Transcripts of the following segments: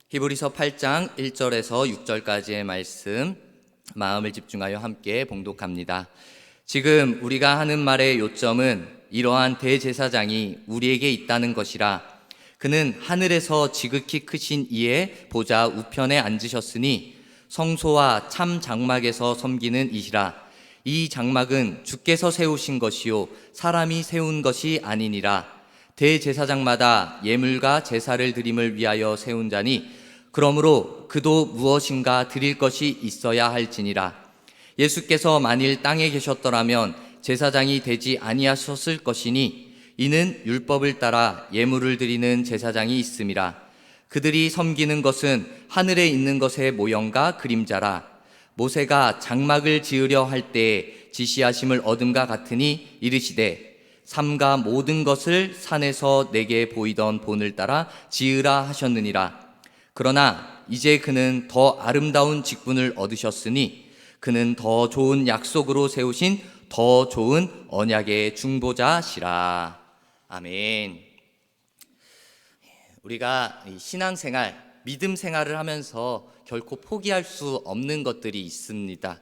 히브리서 8장 1절에서 6절까지의 말씀 마음을 집중하여 함께 봉독합니다. 지금 우리가 하는 말의 요점은 이러한 대제사장이 우리에게 있다는 것이라. 그는 하늘에서 지극히 크신 이의 보좌 우편에 앉으셨으니 성소와 참 장막에서 섬기는 이시라. 이 장막은 주께서 세우신 것이요 사람이 세운 것이 아니니라. 대제사장마다 예물과 제사를 드림을 위하여 세운 자니 그러므로 그도 무엇인가 드릴 것이 있어야 할지니라. 예수께서 만일 땅에 계셨더라면 제사장이 되지 아니하셨을 것이니 이는 율법을 따라 예물을 드리는 제사장이 있음이라. 그들이 섬기는 것은 하늘에 있는 것의 모형과 그림자라. 모세가 장막을 지으려 할 때에 지시하심을 얻음과 같으니 이르시되 삼가 모든 것을 산에서 내게 보이던 본을 따라 지으라 하셨느니라. 그러나 이제 그는 더 아름다운 직분을 얻으셨으니 그는 더 좋은 약속으로 세우신 더 좋은 언약의 중보자시라. 아멘. 우리가 신앙생활, 믿음 생활을 하면서 결코 포기할 수 없는 것들이 있습니다.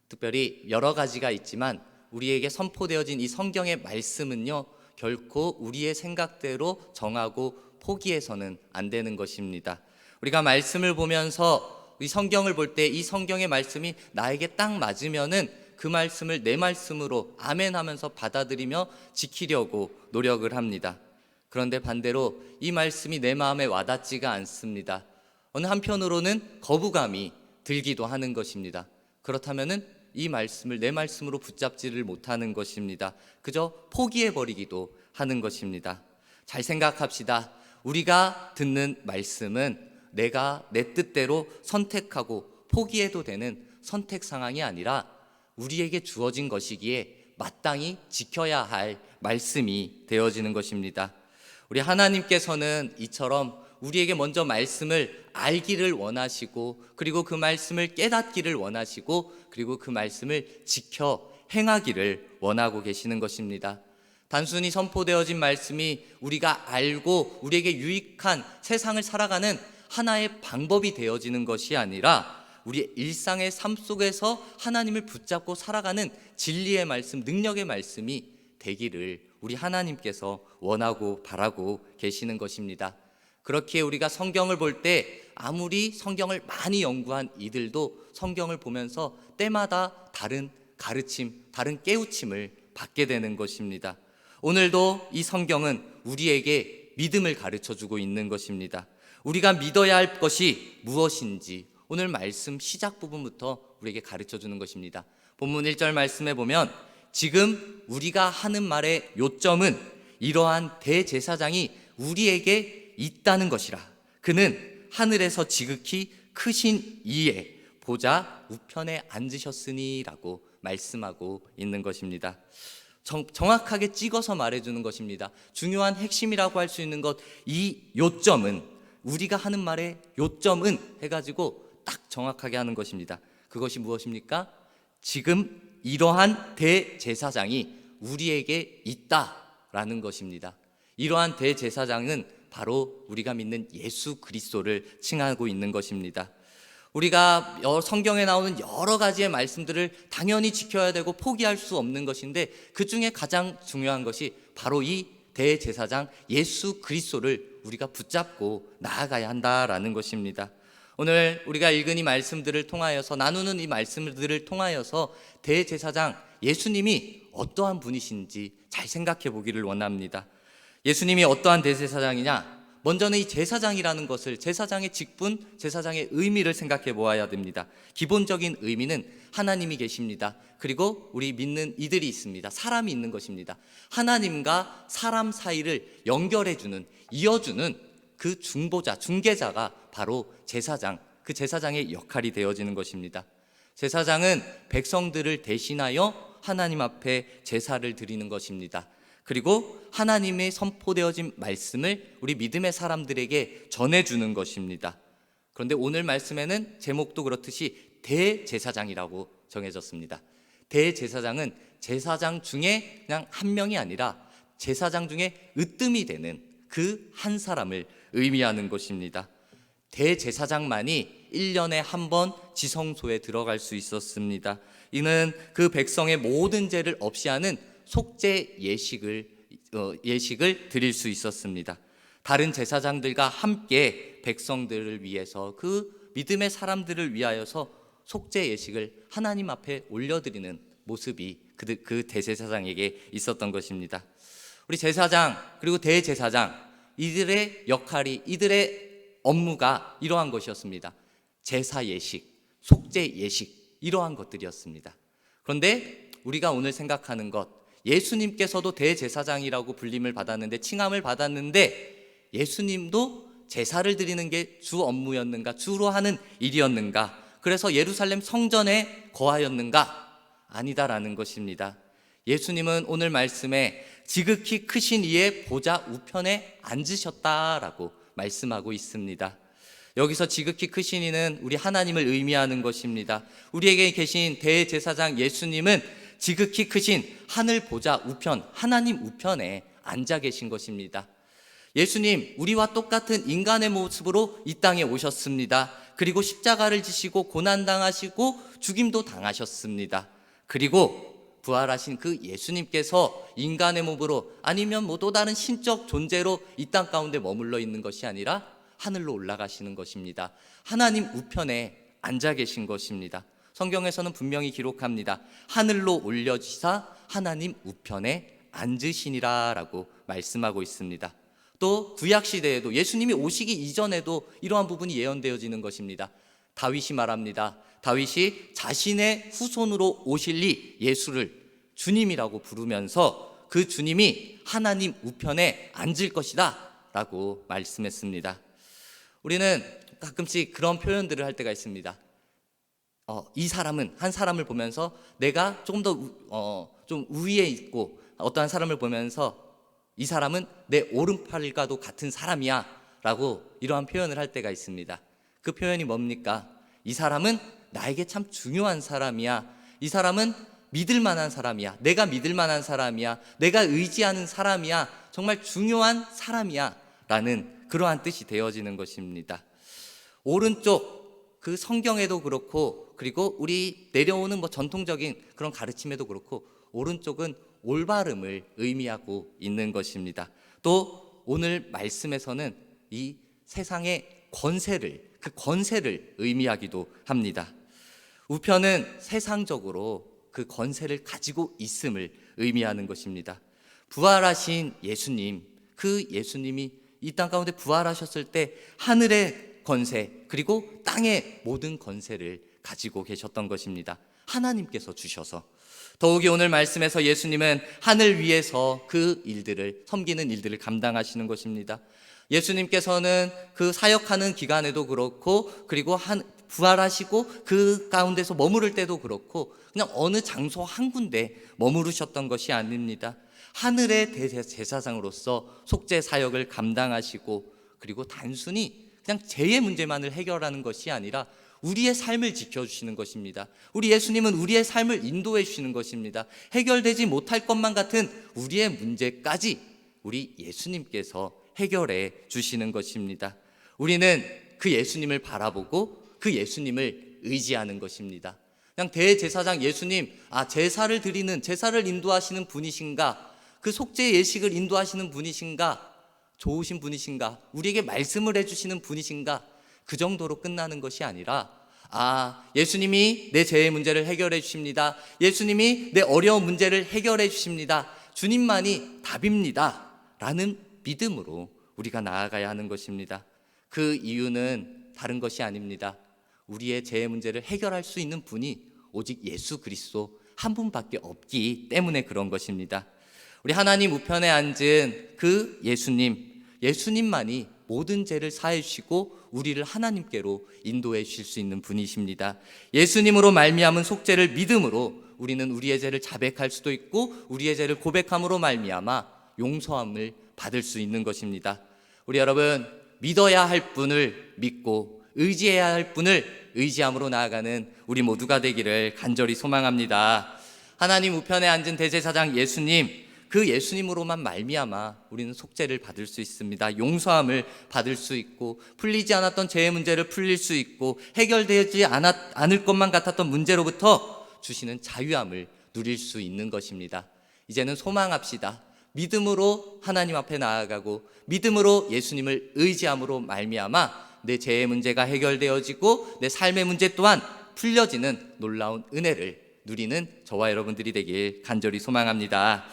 특별히 여러 가지가 있지만 우리에게 선포되어진 이 성경의 말씀은요, 결코 우리의 생각대로 정하고 포기해서는 안 되는 것입니다. 우리가 말씀을 보면서 이 성경을 볼 때 이 성경의 말씀이 나에게 딱 맞으면은 그 말씀을 내 말씀으로 아멘 하면서 받아들이며 지키려고 노력을 합니다. 그런데 반대로 이 말씀이 내 마음에 와닿지가 않습니다. 어느 한편으로는 거부감이 들기도 하는 것입니다. 그렇다면은 이 말씀을 내 말씀으로 붙잡지를 못하는 것입니다. 그저 포기해버리기도 하는 것입니다. 잘 생각합시다. 우리가 듣는 말씀은 내가 내 뜻대로 선택하고 포기해도 되는 선택 상황이 아니라 우리에게 주어진 것이기에 마땅히 지켜야 할 말씀이 되어지는 것입니다. 우리 하나님께서는 이처럼 우리에게 먼저 말씀을 알기를 원하시고 그리고 그 말씀을 깨닫기를 원하시고 그리고 그 말씀을 지켜 행하기를 원하고 계시는 것입니다. 단순히 선포되어진 말씀이 우리가 알고 우리에게 유익한 세상을 살아가는 하나의 방법이 되어지는 것이 아니라 우리의 일상의 삶 속에서 하나님을 붙잡고 살아가는 진리의 말씀, 능력의 말씀이 되기를 우리 하나님께서 원하고 바라고 계시는 것입니다. 그렇게 우리가 성경을 볼 때 아무리 성경을 많이 연구한 이들도 성경을 보면서 때마다 다른 가르침, 다른 깨우침을 받게 되는 것입니다. 오늘도 이 성경은 우리에게 믿음을 가르쳐주고 있는 것입니다. 우리가 믿어야 할 것이 무엇인지 오늘 말씀 시작 부분부터 우리에게 가르쳐주는 것입니다. 본문 1절 말씀에 보면 지금 우리가 하는 말의 요점은 이러한 대제사장이 우리에게 있다는 것이라. 그는 하늘에서 지극히 크신 이의 보좌 우편에 앉으셨으니 라고 말씀하고 있는 것입니다. 정확하게 찍어서 말해주는 것입니다. 중요한 핵심이라고 할 수 있는 것, 이 요점은 우리가 하는 말의 요점은 해가지고 딱 정확하게 하는 것입니다. 그것이 무엇입니까? 지금 이러한 대제사장이 우리에게 있다라는 것입니다. 이러한 대제사장은 바로 우리가 믿는 예수 그리스도를 칭하고 있는 것입니다. 우리가 성경에 나오는 여러 가지의 말씀들을 당연히 지켜야 되고 포기할 수 없는 것인데 그 중에 가장 중요한 것이 바로 이 대제사장 예수 그리스도를 우리가 붙잡고 나아가야 한다라는 것입니다. 오늘 우리가 읽은 이 말씀들을 통하여서 나누는 이 말씀들을 통하여서 대제사장 예수님이 어떠한 분이신지 잘 생각해 보기를 원합니다. 예수님이 어떠한 대제사장이냐? 먼저는 이 제사장이라는 것을, 제사장의 직분, 제사장의 의미를 생각해 보아야 됩니다. 기본적인 의미는 하나님이 계십니다. 그리고 우리 믿는 이들이 있습니다. 사람이 있는 것입니다. 하나님과 사람 사이를 연결해주는, 이어주는 그 중보자, 중개자가 바로 제사장, 그 제사장의 역할이 되어지는 것입니다. 제사장은 백성들을 대신하여 하나님 앞에 제사를 드리는 것입니다. 그리고 하나님의 선포되어진 말씀을 우리 믿음의 사람들에게 전해주는 것입니다. 그런데 오늘 말씀에는 제목도 그렇듯이 대제사장이라고 정해졌습니다. 대제사장은 제사장 중에 그냥 한 명이 아니라 제사장 중에 으뜸이 되는 그 한 사람을 의미하는 것입니다. 대제사장만이 1년에 한 번 지성소에 들어갈 수 있었습니다. 이는 그 백성의 모든 죄를 없이 하는 속죄 예식을 드릴 수 있었습니다. 다른 제사장들과 함께 백성들을 위해서, 그 믿음의 사람들을 위하여서 속죄 예식을 하나님 앞에 올려드리는 모습이 그 대제사장에게 있었던 것입니다. 우리 제사장 그리고 대제사장, 이들의 역할이, 이들의 업무가 이러한 것이었습니다. 제사 예식, 속죄 예식, 이러한 것들이었습니다. 그런데 우리가 오늘 생각하는 것, 예수님께서도 대제사장이라고 불림을 받았는데, 칭함을 받았는데, 예수님도 제사를 드리는 게 주 업무였는가, 주로 하는 일이었는가, 그래서 예루살렘 성전에 거하였는가? 아니다라는 것입니다. 예수님은 오늘 말씀에 지극히 크신 이의 보좌 우편에 앉으셨다라고 말씀하고 있습니다. 여기서 지극히 크신 이는 우리 하나님을 의미하는 것입니다. 우리에게 계신 대제사장 예수님은 지극히 크신 하늘 보좌 우편, 하나님 우편에 앉아 계신 것입니다. 예수님, 우리와 똑같은 인간의 모습으로 이 땅에 오셨습니다. 그리고 십자가를 지시고 고난당하시고 죽임도 당하셨습니다. 그리고 부활하신 그 예수님께서 인간의 몸으로, 아니면 또 다른 신적 존재로 이 땅 가운데 머물러 있는 것이 아니라 하늘로 올라가시는 것입니다. 하나님 우편에 앉아 계신 것입니다. 성경에서는 분명히 기록합니다. 하늘로 올려지사 하나님 우편에 앉으시니라 라고 말씀하고 있습니다. 또 구약시대에도, 예수님이 오시기 이전에도 이러한 부분이 예언되어지는 것입니다. 다윗이 말합니다. 다윗이 자신의 후손으로 오실 이 예수를 주님이라고 부르면서 그 주님이 하나님 우편에 앉을 것이다 라고 말씀했습니다. 우리는 가끔씩 그런 표현들을 할 때가 있습니다. 이 사람은, 한 사람을 보면서 내가 조금 더 좀 우위에 있고, 어떠한 사람을 보면서 이 사람은 내 오른팔과도 같은 사람이야 라고 이러한 표현을 할 때가 있습니다. 그 표현이 뭡니까? 이 사람은 나에게 참 중요한 사람이야. 이 사람은 믿을 만한 사람이야. 내가 믿을 만한 사람이야. 내가 의지하는 사람이야. 정말 중요한 사람이야 라는 그러한 뜻이 되어지는 것입니다. 오른쪽, 그 성경에도 그렇고, 그리고 우리 내려오는 전통적인 그런 가르침에도 그렇고, 오른쪽은 올바름을 의미하고 있는 것입니다. 또 오늘 말씀에서는 이 세상의 권세를, 그 권세를 의미하기도 합니다. 우편은 세상적으로 그 권세를 가지고 있음을 의미하는 것입니다. 부활하신 예수님, 그 예수님이 이 땅 가운데 부활하셨을 때 하늘의 권세, 그리고 땅의 모든 권세를 가지고 계셨던 것입니다. 하나님께서 주셔서. 더욱이 오늘 말씀에서 예수님은 하늘 위에서 그 일들을, 섬기는 일들을 감당하시는 것입니다. 예수님께서는 그 사역하는 기간에도 그렇고, 그리고 부활하시고 그 가운데서 머무를 때도 그렇고, 그냥 어느 장소 한 군데 머무르셨던 것이 아닙니다. 하늘의 대제사장으로서 속죄 사역을 감당하시고, 그리고 단순히 그냥 죄의 문제만을 해결하는 것이 아니라 우리의 삶을 지켜주시는 것입니다. 우리 예수님은 우리의 삶을 인도해 주시는 것입니다. 해결되지 못할 것만 같은 우리의 문제까지 우리 예수님께서 해결해 주시는 것입니다. 우리는 그 예수님을 바라보고 그 예수님을 의지하는 것입니다. 그냥 대제사장 예수님, 제사를 드리는, 제사를 인도하시는 분이신가, 그 속죄 예식을 인도하시는 분이신가, 좋으신 분이신가, 우리에게 말씀을 해주시는 분이신가, 그 정도로 끝나는 것이 아니라, 예수님이 내 죄의 문제를 해결해 주십니다. 예수님이 내 어려운 문제를 해결해 주십니다. 주님만이 답입니다 라는 믿음으로 우리가 나아가야 하는 것입니다. 그 이유는 다른 것이 아닙니다. 우리의 죄의 문제를 해결할 수 있는 분이 오직 예수 그리스도 한 분밖에 없기 때문에 그런 것입니다. 우리 하나님 우편에 앉은 그 예수님만이 모든 죄를 사해 주시고 우리를 하나님께로 인도해 주실 수 있는 분이십니다. 예수님으로 말미암은 속죄를 믿음으로 우리는 우리의 죄를 자백할 수도 있고, 우리의 죄를 고백함으로 말미암아 용서함을 받을 수 있는 것입니다. 우리 여러분, 믿어야 할 분을 믿고 의지해야 할 분을 의지함으로 나아가는 우리 모두가 되기를 간절히 소망합니다. 하나님 우편에 앉은 대제사장 예수님, 그 예수님으로만 말미암아 우리는 속죄를 받을 수 있습니다. 용서함을 받을 수 있고, 풀리지 않았던 죄의 문제를 풀릴 수 있고, 해결되지 않을 것만 같았던 문제로부터 주시는 자유함을 누릴 수 있는 것입니다. 이제는 소망합시다. 믿음으로 하나님 앞에 나아가고 믿음으로 예수님을 의지함으로 말미암아 내 죄의 문제가 해결되어지고 내 삶의 문제 또한 풀려지는 놀라운 은혜를 누리는 저와 여러분들이 되길 간절히 소망합니다.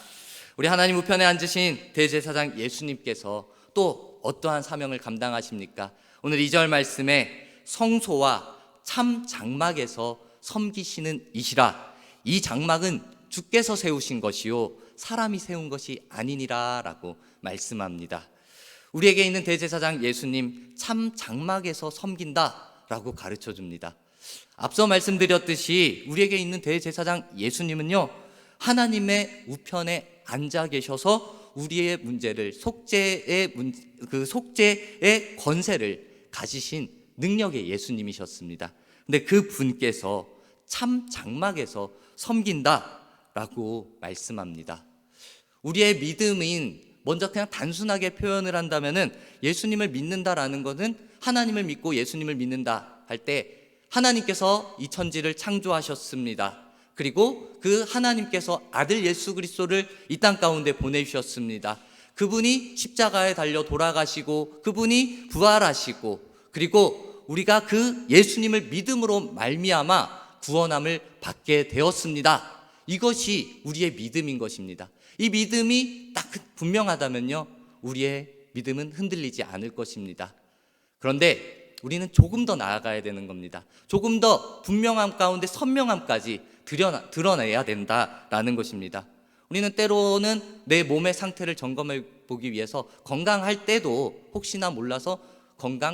우리 하나님 우편에 앉으신 대제사장 예수님께서 또 어떠한 사명을 감당하십니까? 오늘 2절 말씀에 성소와 참 장막에서 섬기시는 이시라. 이 장막은 주께서 세우신 것이요 사람이 세운 것이 아니니라 라고 말씀합니다. 우리에게 있는 대제사장 예수님, 참 장막에서 섬긴다 라고 가르쳐 줍니다. 앞서 말씀드렸듯이 우리에게 있는 대제사장 예수님은요, 하나님의 우편에 앉아 계셔서 우리의 문제를 속죄의 권세를 가지신 능력의 예수님이셨습니다. 근데 그 분께서 참 장막에서 섬긴다라고 말씀합니다. 우리의 믿음인, 먼저 그냥 단순하게 표현을 한다면은 예수님을 믿는다라는 것은 하나님을 믿고 예수님을 믿는다 할 때 하나님께서 이 천지를 창조하셨습니다. 그리고 그 하나님께서 아들 예수 그리스도를 이 땅 가운데 보내주셨습니다. 그분이 십자가에 달려 돌아가시고 그분이 부활하시고, 그리고 우리가 그 예수님을 믿음으로 말미암아 구원함을 받게 되었습니다. 이것이 우리의 믿음인 것입니다. 이 믿음이 딱 분명하다면요, 우리의 믿음은 흔들리지 않을 것입니다. 그런데 우리는 조금 더 나아가야 되는 겁니다. 조금 더 분명함 가운데 선명함까지 드러내야 된다라는 것입니다. 우리는 때로는 내 몸의 상태를 점검해 보기 위해서 건강할 때도 혹시나 몰라서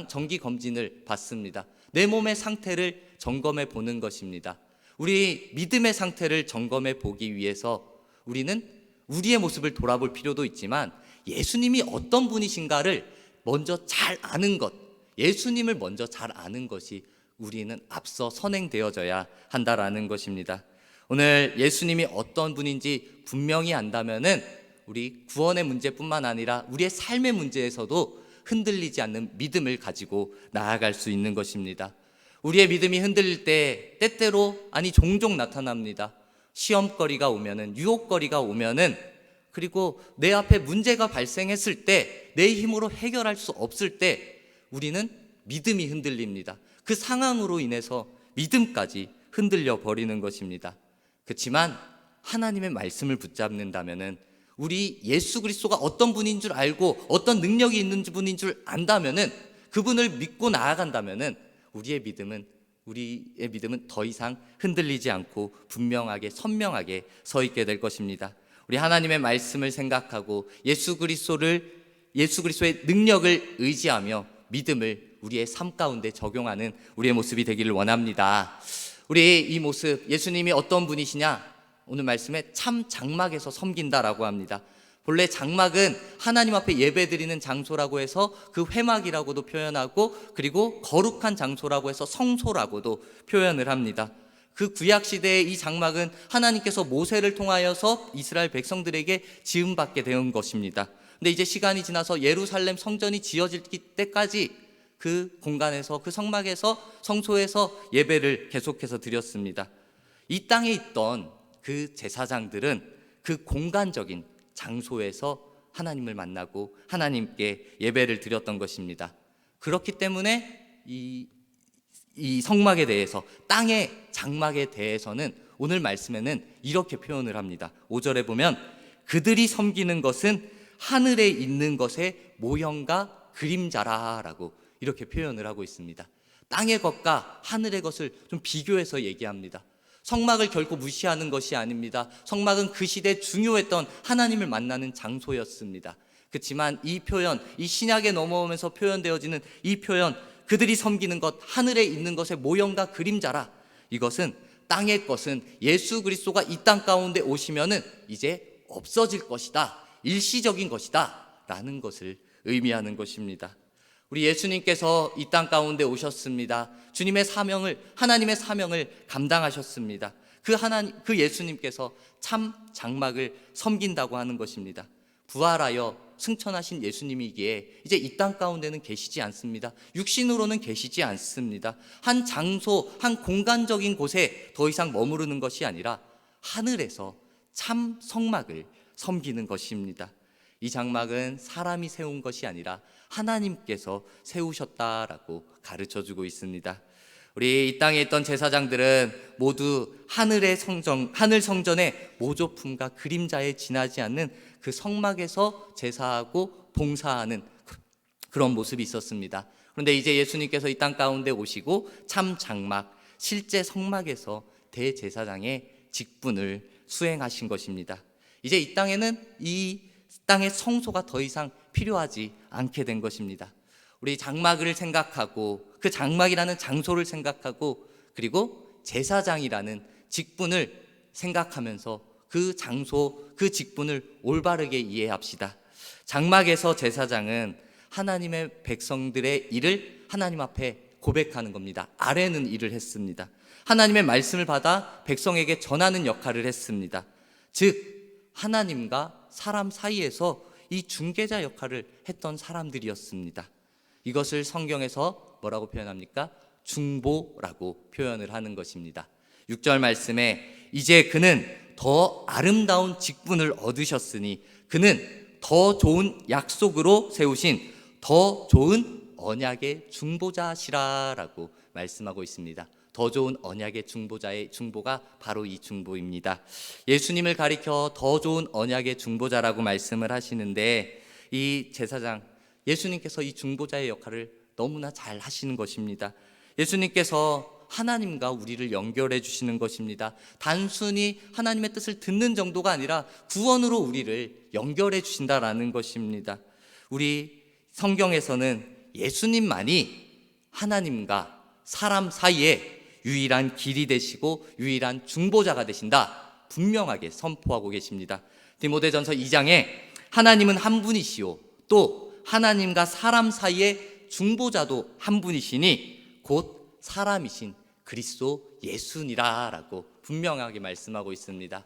정기 검진을 받습니다. 내 몸의 상태를 점검해 보는 것입니다. 우리 믿음의 상태를 점검해 보기 위해서 우리는 우리의 모습을 돌아볼 필요도 있지만 예수님이 어떤 분이신가를 먼저 잘 아는 것, 예수님을 먼저 잘 아는 것이 우리는 앞서 선행되어져야 한다라는 것입니다. 오늘 예수님이 어떤 분인지 분명히 안다면은 우리 구원의 문제뿐만 아니라 우리의 삶의 문제에서도 흔들리지 않는 믿음을 가지고 나아갈 수 있는 것입니다. 우리의 믿음이 흔들릴 때 때때로, 아니 종종 나타납니다. 시험거리가 오면은, 유혹거리가 오면은, 그리고 내 앞에 문제가 발생했을 때, 내 힘으로 해결할 수 없을 때 우리는 믿음이 흔들립니다. 그 상황으로 인해서 믿음까지 흔들려 버리는 것입니다. 그렇지만 하나님의 말씀을 붙잡는다면은, 우리 예수 그리스도가 어떤 분인 줄 알고 어떤 능력이 있는 분인 줄 안다면은, 그분을 믿고 나아간다면은 우리의 믿음은 더 이상 흔들리지 않고 분명하게 선명하게 서 있게 될 것입니다. 우리 하나님의 말씀을 생각하고 예수 그리스도의 능력을 의지하며 믿음을 우리의 삶 가운데 적용하는 우리의 모습이 되기를 원합니다. 우리 이 모습, 예수님이 어떤 분이시냐? 오늘 말씀에 참 장막에서 섬긴다라고 합니다. 본래 장막은 하나님 앞에 예배드리는 장소라고 해서 그 회막이라고도 표현하고, 그리고 거룩한 장소라고 해서 성소라고도 표현을 합니다. 그 구약시대의 이 장막은 하나님께서 모세를 통하여서 이스라엘 백성들에게 지음받게 된 것입니다. 근데 이제 시간이 지나서 예루살렘 성전이 지어질 때까지 그 공간에서, 그 성막에서, 성소에서 예배를 계속해서 드렸습니다. 이 땅에 있던 그 제사장들은 그 공간적인 장소에서 하나님을 만나고 하나님께 예배를 드렸던 것입니다. 그렇기 때문에 이 성막에 대해서, 땅의 장막에 대해서는 오늘 말씀에는 이렇게 표현을 합니다. 5절에 보면 그들이 섬기는 것은 하늘에 있는 것의 모형과 그림자라 라고 이렇게 표현을 하고 있습니다. 땅의 것과 하늘의 것을 좀 비교해서 얘기합니다. 성막을 결코 무시하는 것이 아닙니다. 성막은 그 시대에 중요했던 하나님을 만나는 장소였습니다. 그렇지만 이 표현, 이 신약에 넘어오면서 표현되어지는 이 표현, 그들이 섬기는 것, 하늘에 있는 것의 모형과 그림자라, 이것은 땅의 것은 예수 그리스도가 이 땅 가운데 오시면은 이제 없어질 것이다, 일시적인 것이다 라는 것을 의미하는 것입니다. 우리 예수님께서 이 땅 가운데 오셨습니다. 주님의 사명을, 하나님의 사명을 감당하셨습니다. 그 예수님께서 참 장막을 섬긴다고 하는 것입니다. 부활하여 승천하신 예수님이기에 이제 이 땅 가운데는 계시지 않습니다. 육신으로는 계시지 않습니다. 한 장소, 한 공간적인 곳에 더 이상 머무르는 것이 아니라 하늘에서 참 성막을 섬기는 것입니다. 이 장막은 사람이 세운 것이 아니라 하나님께서 세우셨다라고 가르쳐주고 있습니다. 우리 이 땅에 있던 제사장들은 모두 하늘 성전의 모조품과 그림자에 지나지 않는 그 성막에서 제사하고 봉사하는 그런 모습이 있었습니다. 그런데 이제 예수님께서 이 땅 가운데 오시고 참 장막, 실제 성막에서 대제사장의 직분을 수행하신 것입니다. 이제 이 땅의 성소가 더 이상 필요하지 않게 된 것입니다. 우리 장막을 생각하고 그 장막이라는 장소를 생각하고 그리고 제사장이라는 직분을 생각하면서 그 장소, 그 직분을 올바르게 이해합시다. 장막에서 제사장은 하나님의 백성들의 일을 하나님 앞에 고백하는 겁니다. 아뢰는 일을 했습니다. 하나님의 말씀을 받아 백성에게 전하는 역할을 했습니다. 즉 하나님과 사람 사이에서 이 중개자 역할을 했던 사람들이었습니다. 이것을 성경에서 뭐라고 표현합니까? 중보라고 표현을 하는 것입니다. 6절 말씀에 이제 그는 더 아름다운 직분을 얻으셨으니 그는 더 좋은 약속으로 세우신 더 좋은 언약의 중보자시라라고 말씀하고 있습니다. 더 좋은 언약의 중보자의 중보가 바로 이 중보입니다. 예수님을 가리켜 더 좋은 언약의 중보자라고 말씀을 하시는데 이 제사장 예수님께서 이 중보자의 역할을 너무나 잘 하시는 것입니다. 예수님께서 하나님과 우리를 연결해 주시는 것입니다. 단순히 하나님의 뜻을 듣는 정도가 아니라 구원으로 우리를 연결해 주신다라는 것입니다. 우리 성경에서는 예수님만이 하나님과 사람 사이에 유일한 길이 되시고 유일한 중보자가 되신다 분명하게 선포하고 계십니다. 디모데전서 2장에 하나님은 한 분이시오 또 하나님과 사람 사이의 중보자도 한 분이시니 곧 사람이신 그리스도 예수니라라고 분명하게 말씀하고 있습니다.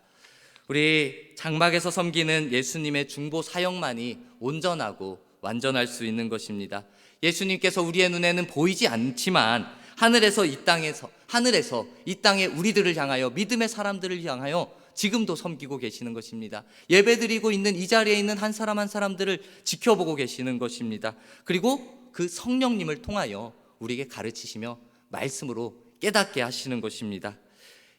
우리 장막에서 섬기는 예수님의 중보 사역만이 온전하고 완전할 수 있는 것입니다. 예수님께서 우리의 눈에는 보이지 않지만 하늘에서 이 땅에 우리들을 향하여 믿음의 사람들을 향하여 지금도 섬기고 계시는 것입니다. 예배드리고 있는 이 자리에 있는 한 사람 한 사람들을 지켜보고 계시는 것입니다. 그리고 그 성령님을 통하여 우리에게 가르치시며 말씀으로 깨닫게 하시는 것입니다.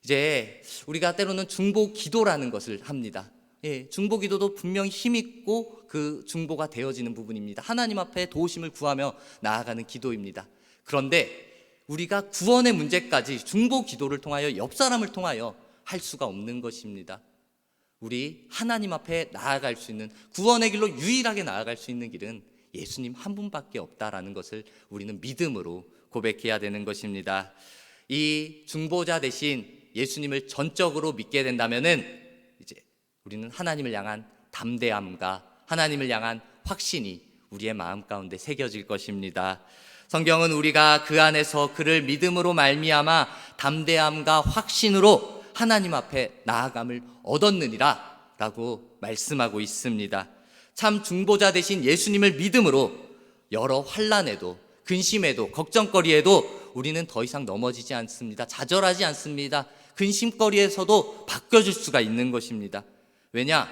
이제 우리가 때로는 중보 기도라는 것을 합니다. 중보 기도도 분명히 힘있고 그 중보가 되어지는 부분입니다. 하나님 앞에 도우심을 구하며 나아가는 기도입니다. 그런데 우리가 구원의 문제까지 중보 기도를 통하여 옆 사람을 통하여 할 수가 없는 것입니다. 우리 하나님 앞에 나아갈 수 있는 구원의 길로 유일하게 나아갈 수 있는 길은 예수님 한 분밖에 없다라는 것을 우리는 믿음으로 고백해야 되는 것입니다. 이 중보자 대신 예수님을 전적으로 믿게 된다면은 이제 우리는 하나님을 향한 담대함과 하나님을 향한 확신이 우리의 마음 가운데 새겨질 것입니다. 성경은 우리가 그 안에서 그를 믿음으로 말미암아 담대함과 확신으로 하나님 앞에 나아감을 얻었느니라 라고 말씀하고 있습니다. 참 중보자 되신 예수님을 믿음으로 여러 환난에도 근심에도 걱정거리에도 우리는 더 이상 넘어지지 않습니다. 좌절하지 않습니다. 근심거리에서도 바뀌어질 수가 있는 것입니다. 왜냐?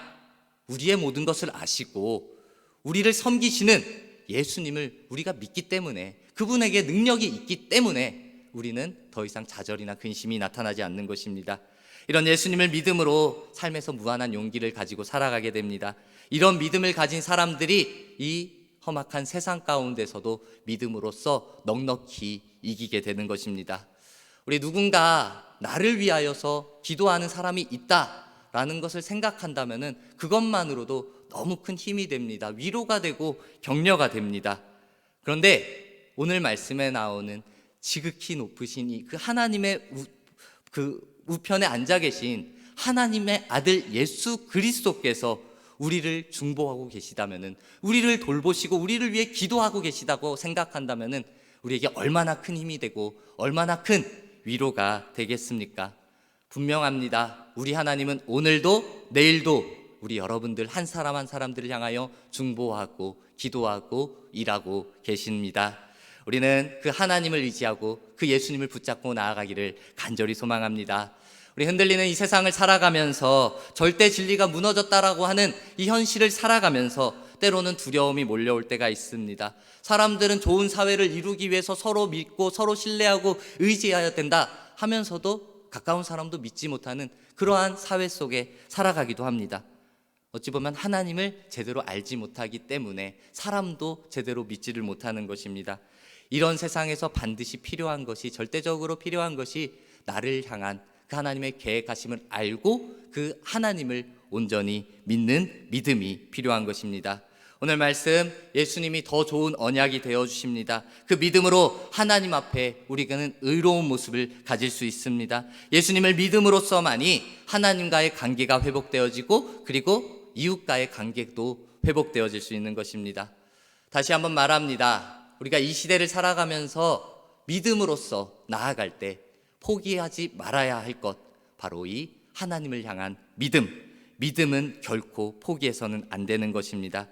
우리의 모든 것을 아시고 우리를 섬기시는 예수님을 우리가 믿기 때문에 그분에게 능력이 있기 때문에 우리는 더 이상 좌절이나 근심이 나타나지 않는 것입니다. 이런 예수님을 믿음으로 삶에서 무한한 용기를 가지고 살아가게 됩니다. 이런 믿음을 가진 사람들이 이 험악한 세상 가운데서도 믿음으로써 넉넉히 이기게 되는 것입니다. 우리 누군가 나를 위하여서 기도하는 사람이 있다라는 것을 생각한다면 그것만으로도 너무 큰 힘이 됩니다. 위로가 되고 격려가 됩니다. 그런데 오늘 말씀에 나오는 지극히 높으신 이 그 하나님의 우편에 앉아 계신 하나님의 아들 예수 그리스도께서 우리를 중보하고 계시다면은, 우리를 돌보시고 우리를 위해 기도하고 계시다고 생각한다면은 우리에게 얼마나 큰 힘이 되고 얼마나 큰 위로가 되겠습니까? 분명합니다. 우리 하나님은 오늘도 내일도 우리 여러분들 한 사람 한 사람들을 향하여 중보하고 기도하고 일하고 계십니다. 우리는 그 하나님을 의지하고 그 예수님을 붙잡고 나아가기를 간절히 소망합니다. 우리 흔들리는 이 세상을 살아가면서 절대 진리가 무너졌다라고 하는 이 현실을 살아가면서 때로는 두려움이 몰려올 때가 있습니다. 사람들은 좋은 사회를 이루기 위해서 서로 믿고 서로 신뢰하고 의지해야 된다 하면서도 가까운 사람도 믿지 못하는 그러한 사회 속에 살아가기도 합니다. 어찌 보면 하나님을 제대로 알지 못하기 때문에 사람도 제대로 믿지를 못하는 것입니다. 이런 세상에서 반드시 필요한 것이, 절대적으로 필요한 것이 나를 향한 그 하나님의 계획하심을 알고 그 하나님을 온전히 믿는 믿음이 필요한 것입니다. 오늘 말씀 예수님이 더 좋은 언약이 되어 주십니다. 그 믿음으로 하나님 앞에 우리는 의로운 모습을 가질 수 있습니다. 예수님을 믿음으로써만이 하나님과의 관계가 회복되어지고 그리고 이웃과의 관계도 회복되어질 수 있는 것입니다. 다시 한번 말합니다. 우리가 이 시대를 살아가면서 믿음으로써 나아갈 때 포기하지 말아야 할 것, 바로 이 하나님을 향한 믿음은 결코 포기해서는 안 되는 것입니다.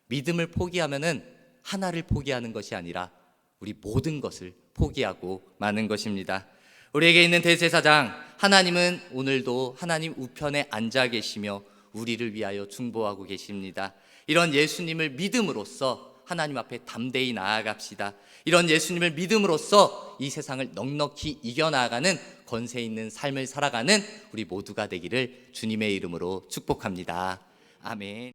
믿음을 포기하면은 하나를 포기하는 것이 아니라 우리 모든 것을 포기하고 마는 것입니다. 우리에게 있는 대제사장, 하나님은 오늘도 하나님 우편에 앉아 계시며 우리를 위하여 중보하고 계십니다. 이런 예수님을 믿음으로써 하나님 앞에 담대히 나아갑시다. 이런 예수님을 믿음으로써 이 세상을 넉넉히 이겨나가는 권세 있는 삶을 살아가는 우리 모두가 되기를 주님의 이름으로 축복합니다. 아멘.